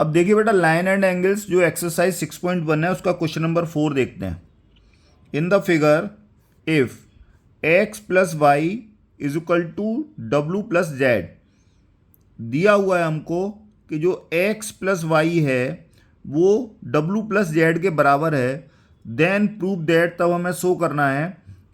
अब देखिए बेटा, लाइन एंड एंगल्स जो एक्सरसाइज 6.1 है उसका क्वेश्चन नंबर 4 देखते हैं। In the figure if x plus y is equal to डब्लू प्लस जेड, दिया हुआ है हमको कि जो x प्लस वाई है वो w प्लस जेड के बराबर है, देन प्रूव दैट, तब हमें शो करना है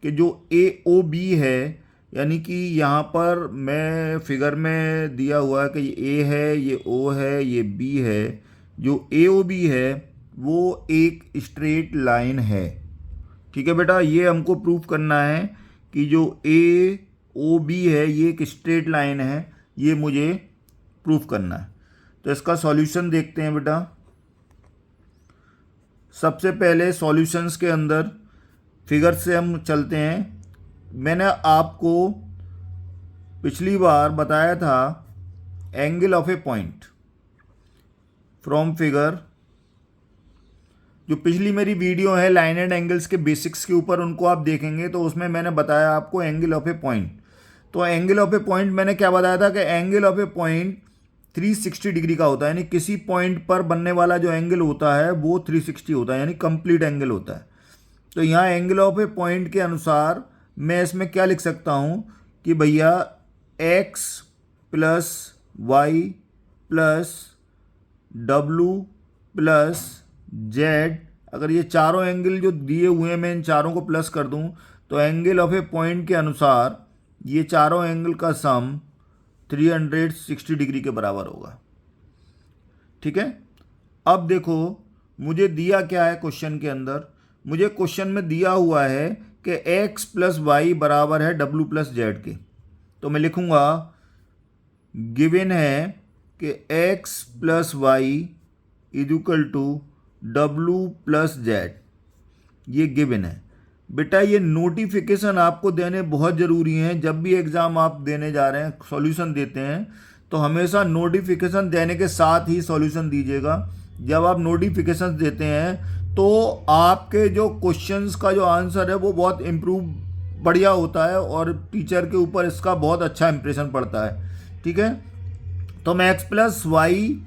कि जो ए ओ बी है, यानी कि यहाँ पर मैं फिगर में दिया हुआ है कि ये ए है, ये ओ है, ये बी है, जो ए ओ बी है वो एक स्ट्रेट लाइन है। ठीक है बेटा, ये हमको प्रूव करना है कि जो ए ओ बी है ये एक स्ट्रेट लाइन है, ये मुझे प्रूव करना है। तो इसका सॉल्यूशन देखते हैं बेटा। सबसे पहले सॉल्यूशंस के अंदर फिगर से हम चलते हैं। मैंने आपको पिछली बार बताया था angle of A point from figure, जो पिछली मेरी वीडियो है लाइन एंड एंगल्स के बेसिक्स के ऊपर, उनको आप देखेंगे तो उसमें मैंने बताया आपको एंगल ऑफ ए पॉइंट। तो एंगल ऑफ ए पॉइंट मैंने क्या बताया था कि angle of A point 360 degree का होता है, यानी किसी पॉइंट पर बनने वाला जो एंगल होता है वो 360 होता है, यानी कंप्लीट एंगल होता है। तो यहाँ एंगल ऑफ ए पॉइंट के अनुसार मैं इसमें क्या लिख सकता हूँ कि भैया x प्लस वाई प्लस डब्लू प्लस जेड, अगर ये चारों एंगल जो दिए हुए हैं मैं इन चारों को प्लस कर दूं तो एंगल ऑफ ए पॉइंट के अनुसार ये चारों एंगल का सम 360 डिग्री के बराबर होगा। ठीक है, अब देखो मुझे दिया क्या है क्वेश्चन के अंदर। मुझे क्वेश्चन में दिया हुआ है कि x प्लस वाई बराबर है w प्लस जेड के। तो मैं लिखूंगा गिवन है कि x plus y is equal to w plus z, ये गिवन है। बेटा ये नोटिफिकेशन आपको देने बहुत ज़रूरी हैं। जब भी एग्ज़ाम आप देने जा रहे हैं, सॉल्यूशन देते हैं, तो हमेशा नोटिफिकेशन देने के साथ ही सॉल्यूशन दीजिएगा। जब आप नोटिफिकेशन देते हैं तो आपके जो क्वेश्चंस का जो आंसर है वो बहुत इम्प्रूव बढ़िया होता है और टीचर के ऊपर इसका बहुत अच्छा इंप्रेशन पड़ता है। ठीक है, तो मैं x प्लस वाई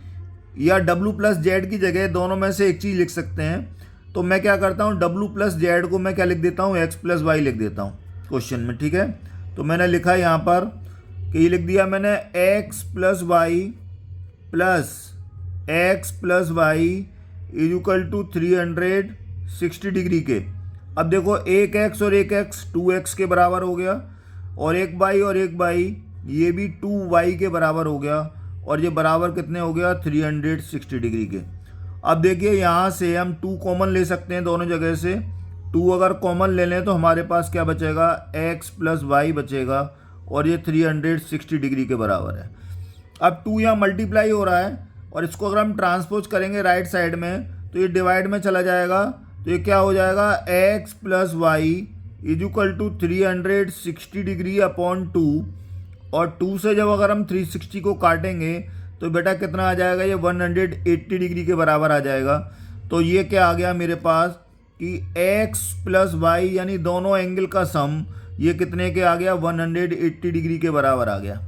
या w प्लस जेड की जगह दोनों में से एक चीज़ लिख सकते हैं। तो मैं क्या करता हूँ, w प्लस जेड को मैं क्या लिख देता हूँ, x प्लस वाई लिख देता हूँ क्वेश्चन में। ठीक है, तो मैंने लिखा यहाँ पर कि ये लिख दिया मैंने x plus y plus x plus y is equal to 360 degree के। अब देखो एक x और एक x 2x के बराबर हो गया, और एक y ये भी 2y के बराबर हो गया, और ये बराबर कितने हो गया, 360 डिग्री के। अब देखिए यहाँ से हम 2 कॉमन ले सकते हैं दोनों जगह से। 2 अगर कॉमन ले लें तो हमारे पास क्या बचेगा, x प्लस वाई बचेगा, और ये 360 डिग्री के बराबर है। अब 2 यहाँ मल्टीप्लाई हो रहा है, और इसको अगर हम ट्रांसपोज करेंगे राइट साइड में तो ये डिवाइड में चला जाएगा। तो ये क्या हो जाएगा, x plus y is equal to 360 degree upon 2, और 2 से जब अगर हम 360 को काटेंगे तो बेटा कितना आ जाएगा, ये 180 डिग्री के बराबर आ जाएगा। तो ये क्या आ गया मेरे पास कि x प्लस वाई यानी दोनों एंगल का सम ये कितने के आ गया, 180 डिग्री के बराबर आ गया।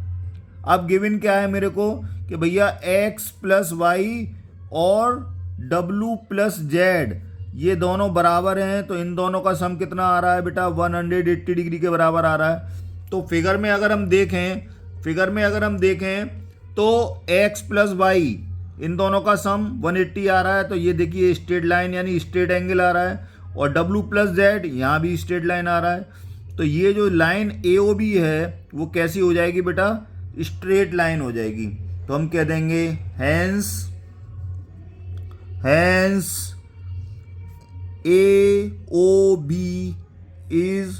अब गिवन क्या है मेरे को कि भैया x प्लस वाई और w प्लस जेड ये दोनों बराबर हैं, तो इन दोनों का सम कितना आ रहा है बेटा, 180 डिग्री के बराबर आ रहा है। तो फिगर में अगर हम देखें तो x प्लस वाई इन दोनों का सम 180 आ रहा है, तो ये देखिए स्ट्रेट लाइन यानी स्ट्रेट एंगल आ रहा है, और w प्लस जेड यहाँ भी स्ट्रेट लाइन आ रहा है। तो ये जो लाइन AOB है वो कैसी हो जाएगी बेटा, स्ट्रेट लाइन हो जाएगी। तो हम कह देंगे hence AOB is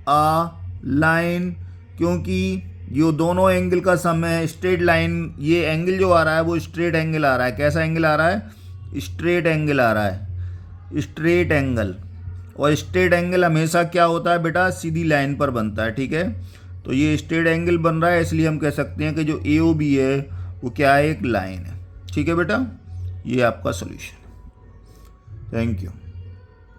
a line, क्योंकि जो दोनों एंगल का सम है स्ट्रेट लाइन, ये एंगल जो आ रहा है वो स्ट्रेट एंगल आ रहा है। कैसा एंगल आ रहा है, स्ट्रेट एंगल आ रहा है, स्ट्रेट एंगल। और स्ट्रेट एंगल हमेशा क्या होता है बेटा, सीधी लाइन पर बनता है। ठीक है, तो ये स्ट्रेट एंगल बन रहा है, इसलिए हम कह सकते हैं कि जो AOB है वो क्या है, एक लाइन है। ठीक है बेटा, ये आपका सोल्यूशन। Thank you.